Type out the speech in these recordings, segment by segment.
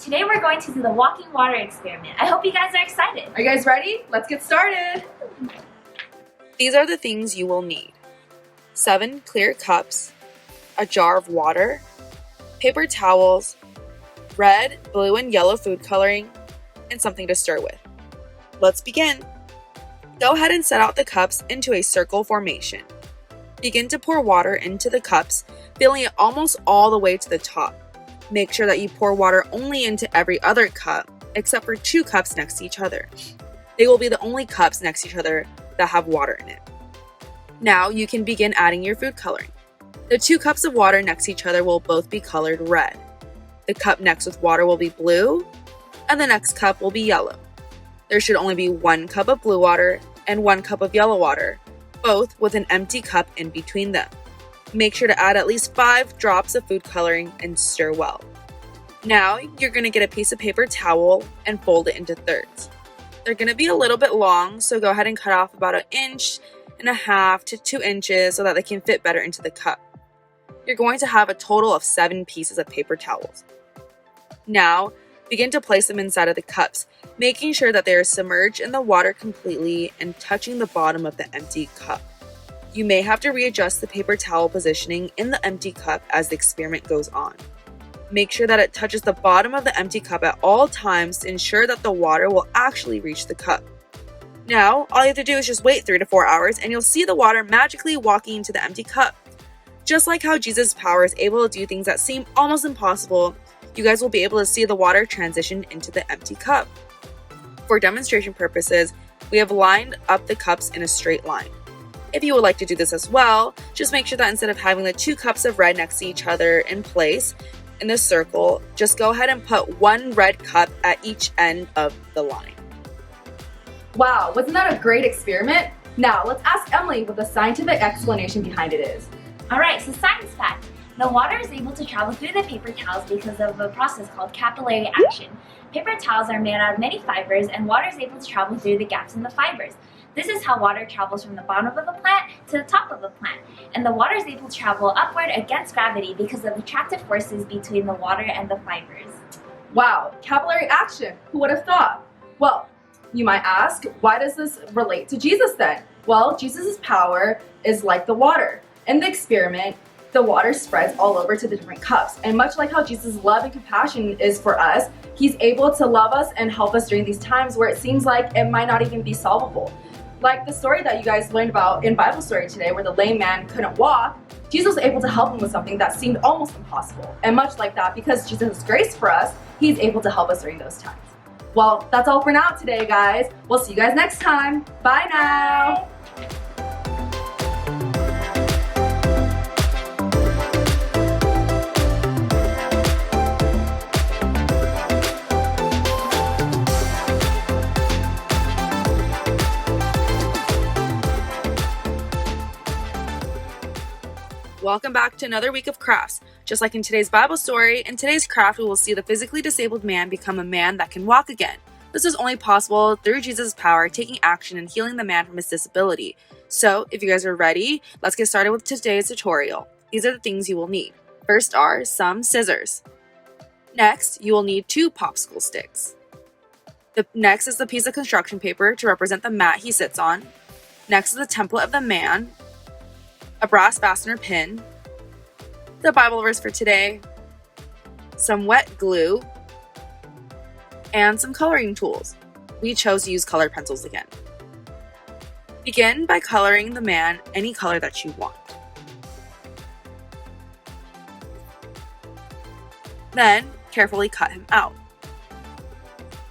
Today we're going to do the walking water experiment. I hope you guys are excited. Are you guys ready? Let's get started. These are the things you will need: 7 clear cups, a jar of water, paper towels, red, blue, and yellow food coloring, and something to stir with. Let's begin. Go ahead and set out the cups into a circle formation. Begin to pour water into the cups, filling it almost all the way to the top. Make sure that you pour water only into every other cup, except for 2 cups next to each other. They will be the only cups next to each other that have water in it. Now you can begin adding your food coloring. The 2 cups of water next to each other will both be colored red. The cup next with water will be blue, and the next cup will be yellow. There should only be 1 cup of blue water and 1 cup of yellow water, both with an empty cup in between them. Make sure to add at least 5 drops of food coloring and stir well. Now you're going to get a piece of paper towel and fold it into thirds. They're going to be a little bit long, so go ahead and cut off about 1.5 inches to 2 inches so that they can fit better into the cup. You're going to have a total of 7 pieces of paper towels. Now, begin to place them inside of the cups, making sure that they are submerged in the water completely and touching the bottom of the empty cup. You may have to readjust the paper towel positioning in the empty cup as the experiment goes on. Make sure that it touches the bottom of the empty cup at all times to ensure that the water will actually reach the cup. Now, all you have to do is just wait 3 to 4 hours and you'll see the water magically walking into the empty cup. Just like how Jesus' power is able to do things that seem almost impossible, you guys will be able to see the water transition into the empty cup. For demonstration purposes, we have lined up the cups in a straight line. If you would like to do this as well, just make sure that instead of having the 2 cups of red next to each other in place in the circle, just go ahead and put 1 red cup at each end of the line. Wow, wasn't that a great experiment? Now, let's ask Emily what the scientific explanation behind it is. Alright, so science fact. The water is able to travel through the paper towels because of a process called capillary action. Paper towels are made out of many fibers and water is able to travel through the gaps in the fibers. This is how water travels from the bottom of a plant to the top of a plant. And the water is able to travel upward against gravity because of attractive forces between the water and the fibers. Wow, capillary action, who would have thought? Well, you might ask, why does this relate to Jesus then? Well, Jesus' power is like the water. In the experiment, the water spreads all over to the different cups. And much like how Jesus' love and compassion is for us, he's able to love us and help us during these times where it seems like it might not even be solvable. Like the story that you guys learned about in Bible story today where the lame man couldn't walk, Jesus was able to help him with something that seemed almost impossible. And much like that, because Jesus' grace for us, he's able to help us during those times. Well, that's all for now today, guys. We'll see you guys next time. Bye now. Bye. Welcome back to another week of crafts. Just like in today's Bible story, in today's craft we will see the physically disabled man become a man that can walk again. This is only possible through Jesus' power taking action and healing the man from his disability. So, if you guys are ready, let's get started with today's tutorial. These are the things you will need. First are some scissors. Next, you will need 2 popsicle sticks. Next is the piece of construction paper to represent the mat he sits on. Next is the template of the man, a brass fastener pin, the Bible verse for today, some wet glue, and some coloring tools. We chose to use colored pencils again. Begin by coloring the man any color that you want. Then, carefully cut him out.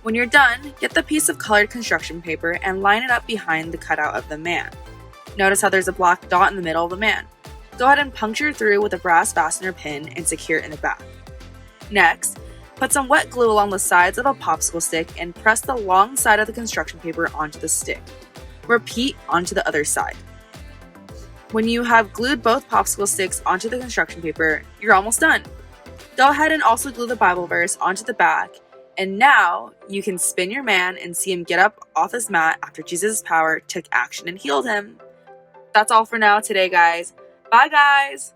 When you're done, get the piece of colored construction paper and line it up behind the cutout of the man. Notice how there's a black dot in the middle of the man. Go ahead and puncture through with a brass fastener pin and secure it in the back. Next, put some wet glue along the sides of a popsicle stick and press the long side of the construction paper onto the stick. Repeat onto the other side. When you have glued both popsicle sticks onto the construction paper, you're almost done. Go ahead and also glue the Bible verse onto the back, and now you can spin your man and see him get up off his mat after Jesus' power took action and healed him. That's all for now today, guys. Bye, guys!